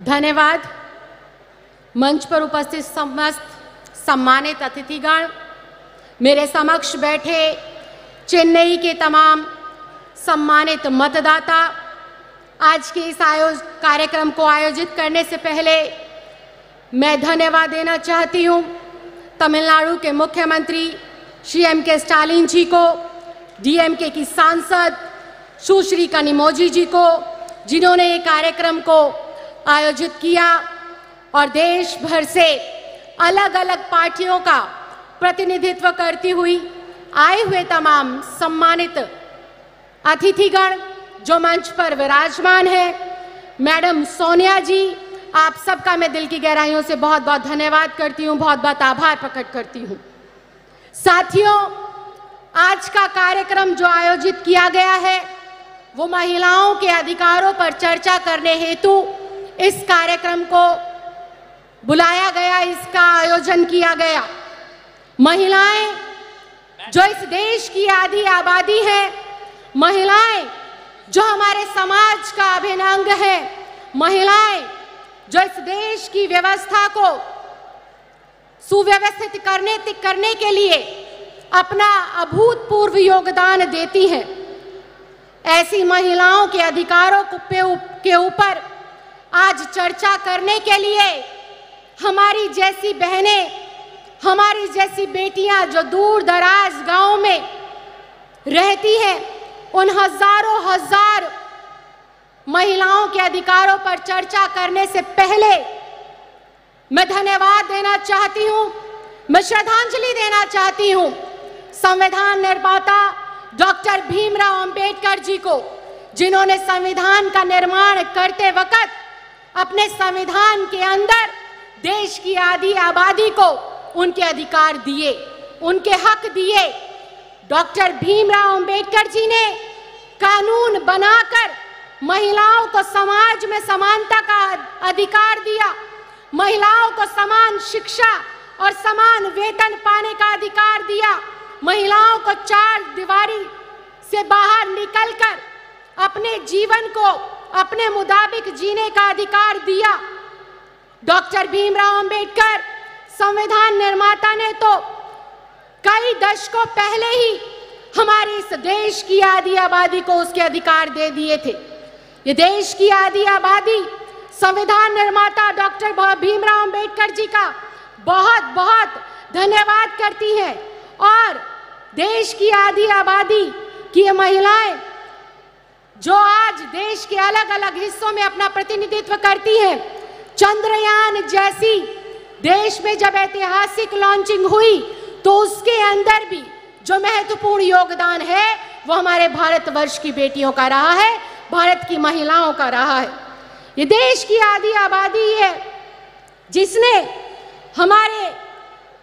धन्यवाद। मंच पर उपस्थित समस्त सम्मानित अतिथिगण, मेरे समक्ष बैठे चेन्नई के तमाम सम्मानित मतदाता, आज के इस कार्यक्रम को आयोजित करने से पहले मैं धन्यवाद देना चाहती हूँ तमिलनाडु के मुख्यमंत्री श्री M.K. स्टालिन जी को, DMK की सांसद सुश्री कनिमोझी जी को, जिन्होंने ये कार्यक्रम को आयोजित किया, और देश भर से अलग अलग पार्टियों का प्रतिनिधित्व करती हुई आए हुए तमाम सम्मानित अतिथिगण जो मंच पर विराजमान है। मैडम सोनिया जी, आप सबका मैं दिल की गहराइयों से बहुत बहुत धन्यवाद करती हूँ, बहुत बहुत आभार प्रकट करती हूँ। साथियों, आज का कार्यक्रम जो आयोजित किया गया है वो महिलाओं के अधिकारों पर चर्चा करने हेतु इस कार्यक्रम को बुलाया गया, इसका आयोजन किया गया। महिलाएं जो इस देश की आधी आबादी है, महिलाएं जो हमारे समाज का अभिन्न अंग है, महिलाएं जो इस देश की व्यवस्था को सुव्यवस्थित करने के लिए अपना अभूतपूर्व योगदान देती हैं। ऐसी महिलाओं के अधिकारों के ऊपर आज चर्चा करने के लिए हमारी जैसी बहनें, हमारी जैसी बेटियां जो दूर दराज गांव में रहती हैं, उन हजारों हजार महिलाओं के अधिकारों पर चर्चा करने से पहले मैं धन्यवाद देना चाहती हूं, मैं श्रद्धांजलि देना चाहती हूं संविधान निर्माता डॉक्टर भीमराव अंबेडकर जी को, जिन्होंने संविधान का निर्माण करते वक्त अपने संविधान के अंदर देश की आधी आबादी को उनके अधिकार दिए, उनके हक दिए। डॉक्टर भीमराव अंबेडकर जी ने कानून बनाकर महिलाओं को समाज में समानता का अधिकार दिया, महिलाओं को समान शिक्षा और समान वेतन पाने का अधिकार दिया, महिलाओं को चार दीवारी से बाहर निकलकर अपने जीवन को अपने मुताबिक जीने का अधिकार दिया। डॉक्टर भीमराव अंबेडकर संविधान निर्माता ने तो कई दशकों पहले ही हमारे इस देश की आधी आबादी को उसके अधिकार दे दिए थे। ये देश की आधी आबादी संविधान निर्माता डॉक्टर भीमराव अंबेडकर जी का बहुत बहुत धन्यवाद करती है, और देश की आधी आबादी की ये महिलाएं जो आज देश के अलग अलग हिस्सों में अपना प्रतिनिधित्व करती हैं, चंद्रयान जैसी देश में जब ऐतिहासिक लॉन्चिंग हुई तो उसके अंदर भी जो महत्वपूर्ण योगदान है वो हमारे भारतवर्ष की बेटियों का रहा है, भारत की महिलाओं का रहा है। ये देश की आधी आबादी है जिसने हमारे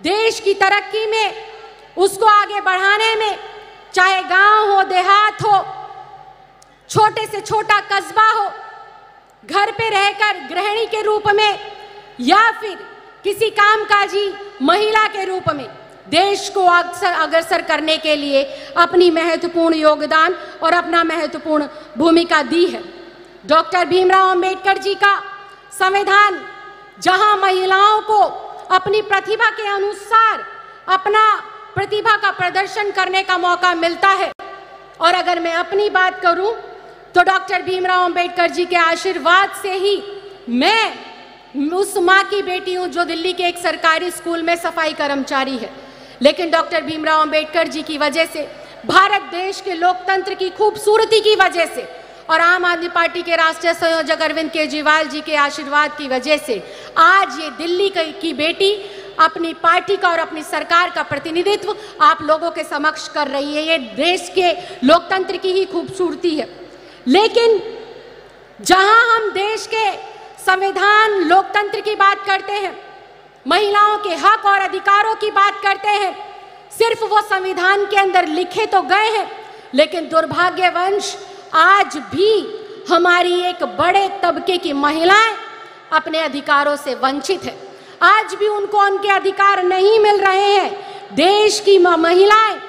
देश की तरक्की में, उसको आगे बढ़ाने में, चाहे गांव हो, देहात हो, छोटे से छोटा कस्बा हो, घर पे रहकर गृहिणी के रूप में या फिर किसी कामकाजी महिला के रूप में देश को अग्रसर करने के लिए अपनी महत्वपूर्ण योगदान और अपना महत्वपूर्ण भूमिका दी है। डॉक्टर भीमराव अंबेडकर जी का संविधान जहां महिलाओं को अपनी प्रतिभा के अनुसार अपना प्रतिभा का प्रदर्शन करने का मौका मिलता है, और अगर मैं अपनी बात करूं तो डॉक्टर भीमराव अंबेडकर जी के आशीर्वाद से ही मैं उस माँ की बेटी हूँ जो दिल्ली के एक सरकारी स्कूल में सफाई कर्मचारी है, लेकिन डॉक्टर भीमराव अंबेडकर जी की वजह से, भारत देश के लोकतंत्र की खूबसूरती की वजह से और आम आदमी पार्टी के राष्ट्रीय संयोजक अरविंद केजरीवाल जी के आशीर्वाद की वजह से आज ये दिल्ली की बेटी अपनी पार्टी का और अपनी सरकार का प्रतिनिधित्व आप लोगों के समक्ष कर रही है। ये देश के लोकतंत्र की ही खूबसूरती है। लेकिन जहां हम देश के संविधान लोकतंत्र की बात करते हैं, महिलाओं के हक और अधिकारों की बात करते हैं, सिर्फ वो संविधान के अंदर लिखे तो गए हैं, लेकिन दुर्भाग्यवश आज भी हमारी एक बड़े तबके की महिलाएं अपने अधिकारों से वंचित है। आज भी उनको उनके अधिकार नहीं मिल रहे हैं। देश की महिलाएं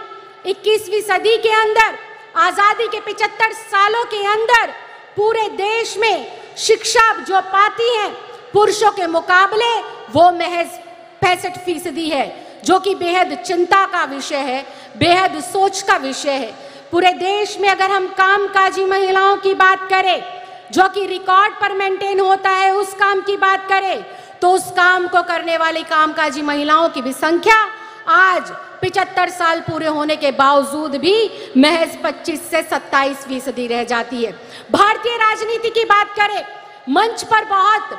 21वीं सदी के अंदर, आजादी के 75 सालों के अंदर पूरे देश में शिक्षा जो पाती हैं पुरुषों के मुकाबले वो महज 65% है, जो कि बेहद चिंता का विषय है, बेहद सोच का विषय है। पूरे देश में अगर हम कामकाजी महिलाओं की बात करें, जो कि रिकॉर्ड पर मेंटेन होता है, उस काम की बात करें, तो उस काम को करने वाली कामकाजी महिलाओं की भी संख्या आज 75 साल पूरे होने के बावजूद भी महज 25 से 27% रह जाती है। भारतीय राजनीति की बात करें, मंच पर बहुत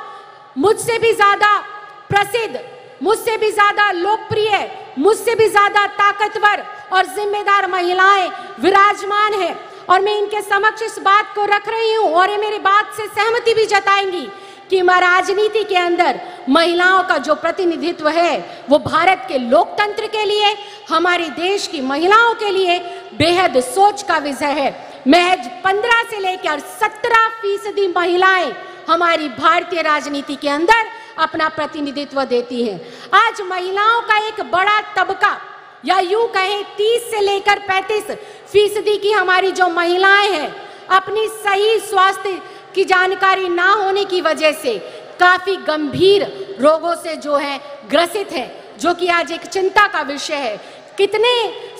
मुझसे भी ज्यादा प्रसिद्ध, मुझसे भी ज्यादा लोकप्रिय, मुझसे भी ज्यादा ताकतवर और जिम्मेदार महिलाएं विराजमान हैं और मैं इनके समक्ष इस बात को रख रही हूं और ये मेरी बात से सहमति भी जताएंगी कि राजनीति के अंदर महिलाओं का जो प्रतिनिधित्व है वो भारत के लोकतंत्र के लिए, हमारे देश की महिलाओं के लिए बेहद सोच का विषय है। महज 15 से लेकर 17% महिलाएं हमारी भारतीय राजनीति के अंदर अपना प्रतिनिधित्व देती हैं। आज महिलाओं का एक बड़ा तबका, या यूं कहें 30 से लेकर 35% की हमारी जो महिलाएं हैं, अपनी सही स्वास्थ्य की जानकारी ना होने की वजह से काफी गंभीर रोगों से जो है ग्रसित है, जो कि आज एक चिंता का विषय है। कितने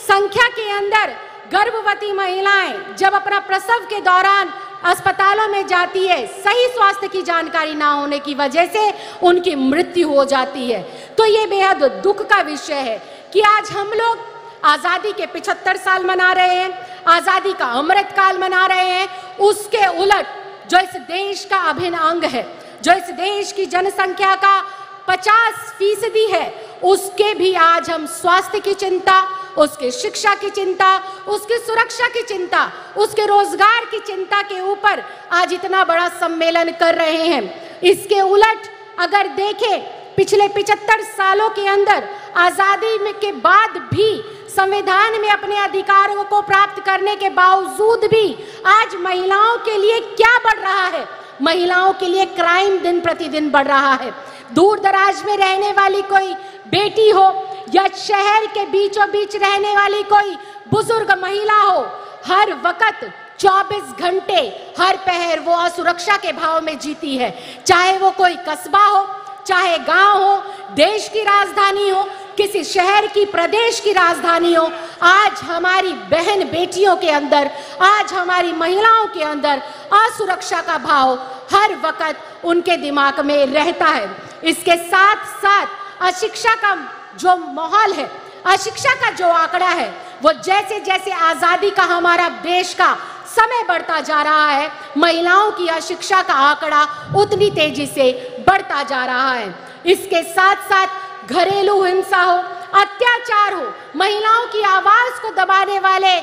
संख्या के अंदर गर्भवती महिलाएं जब अपना प्रसव के दौरान अस्पतालों में जाती है, सही स्वास्थ्य की जानकारी ना होने की वजह से उनकी मृत्यु हो जाती है। तो ये बेहद दुख का विषय है कि आज हम लोग आजादी के 75 साल मना रहे हैं, आजादी का अमृत काल मना रहे हैं, उसके उलट जो इस देश का अभिन्न अंग है, जो इस देश की जनसंख्या का 50% है, उसके भी आज हम स्वास्थ्य की चिंता, उसके शिक्षा की चिंता, उसकी सुरक्षा की चिंता, उसके रोजगार की चिंता के ऊपर आज इतना बड़ा सम्मेलन कर रहे हैं। इसके उलट अगर देखें, पिछले 75 सालों के अंदर आजादी में के बाद भी संविधान में अपने अधिकारों को प्राप्त करने के बावजूद भी आज महिलाओं के लिए क्या बढ़ रहा है? महिलाओं के लिए क्राइम दिन प्रतिदिन बढ़ रहा है। दूर दराज में रहने वाली कोई बेटी हो या शहर के बीचों बीच रहने वाली कोई बुजुर्ग महिला हो, हर वक्त 24 घंटे हर पहर वो असुरक्षा के भाव में जीती है। चाहे वो कोई कस्बा हो, चाहे गांव हो, देश की राजधानी हो, किसी शहर की, प्रदेश की राजधानी हो, आज हमारी बहन बेटियों के अंदर, आज हमारी महिलाओं के अंदर असुरक्षा का भाव हर वक्त उनके दिमाग में रहता है। इसके साथ साथ अशिक्षा का जो माहौल है, अशिक्षा का जो आंकड़ा है, वो जैसे जैसे आजादी का हमारा देश का समय बढ़ता जा रहा है, महिलाओं की अशिक्षा का आंकड़ा उतनी तेजी से बढ़ता जा रहा है। इसके साथ साथ घरेलू हिंसा हो, अत्याचार हो, महिलाओं की आवाज को दबाने वाले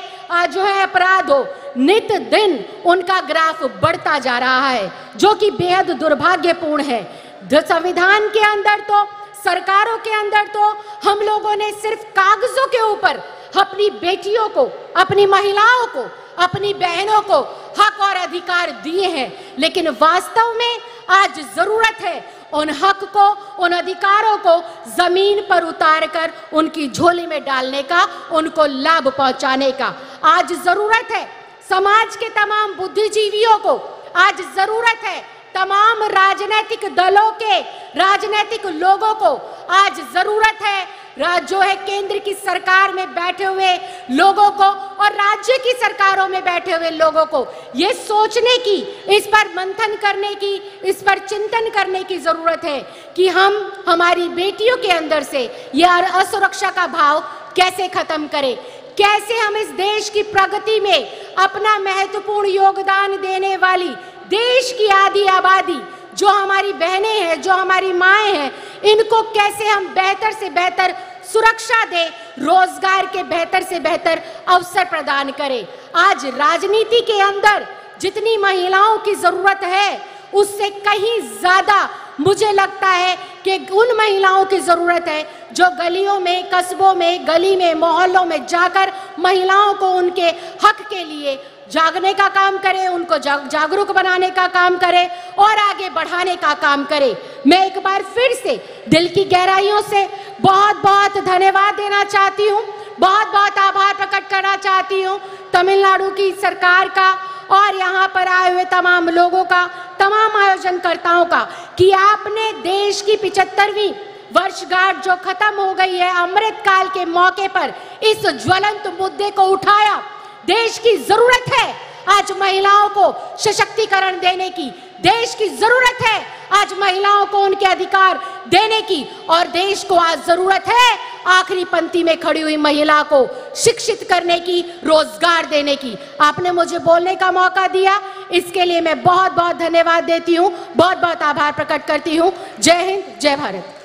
जो है अपराध हो, नित दिन उनका ग्राफ बढ़ता जा रहा है, जो कि बेहद दुर्भाग्यपूर्ण है। संविधान के अंदर तो, सरकारों के अंदर तो हम लोगों ने सिर्फ कागजों के ऊपर अपनी बेटियों को, अपनी महिलाओं को, अपनी बहनों को हक और अधिकार दिए हैं, लेकिन वास्तव में आज जरूरत है उन हक को, उन अधिकारों को जमीन पर उतार कर उनकी झोली में डालने का, उनको लाभ पहुंचाने का। आज जरूरत है समाज के तमाम बुद्धिजीवियों को, आज जरूरत है तमाम राजनीतिक दलों के, राजनीतिक लोगों को, आज जरूरत है जो है केंद्र की सरकार में बैठे हुए लोगों को और राज्य की सरकारों में बैठे हुए लोगों को ये सोचने की, इस पर मंथन करने की, इस पर चिंतन करने की जरूरत है कि हम हमारी बेटियों के अंदर से यह असुरक्षा का भाव कैसे खत्म करें, कैसे हम इस देश की प्रगति में अपना महत्वपूर्ण योगदान देने वाली देश की आधी आबादी जो हमारी बहनें हैं, जो हमारी माएँ हैं, इनको कैसे हम बेहतर से बेहतर सुरक्षा दें, रोजगार के बेहतर से बेहतर अवसर प्रदान करें। आज राजनीति के अंदर जितनी महिलाओं की जरूरत है, उससे कहीं ज्यादा मुझे लगता है कि उन महिलाओं की जरूरत है जो गलियों में, कस्बों में, गली में, मोहल्लों में जाकर महिलाओं को उनके हक के लिए जागने का काम करे, उनको जागरूक बनाने का काम करे और आगे बढ़ाने का काम करे। मैं एक बार फिर से दिल की गहराइयों से बहुत बहुत धन्यवाद देना चाहती हूँ, बहुत बहुत आभार प्रकट करना चाहती हूँ तमिलनाडु की सरकार का और यहाँ पर आए हुए तमाम लोगों का तमाम आयोजनकर्ताओं का कि आपने देश की 75वीं वर्षगांठ जो खत्म हो गई है, अमृत काल के मौके पर इस ज्वलंत मुद्दे को उठाया। देश की जरूरत है आज महिलाओं को सशक्तिकरण देने की, देश की जरूरत है आज महिलाओं को उनके अधिकार देने की, और देश को आज जरूरत है आखिरी पंक्ति में खड़ी हुई महिला को शिक्षित करने की, रोजगार देने की। आपने मुझे बोलने का मौका दिया, इसके लिए मैं बहुत बहुत धन्यवाद देती हूँ, बहुत बहुत आभार प्रकट करती हूँ। जय हिंद, जय भारत।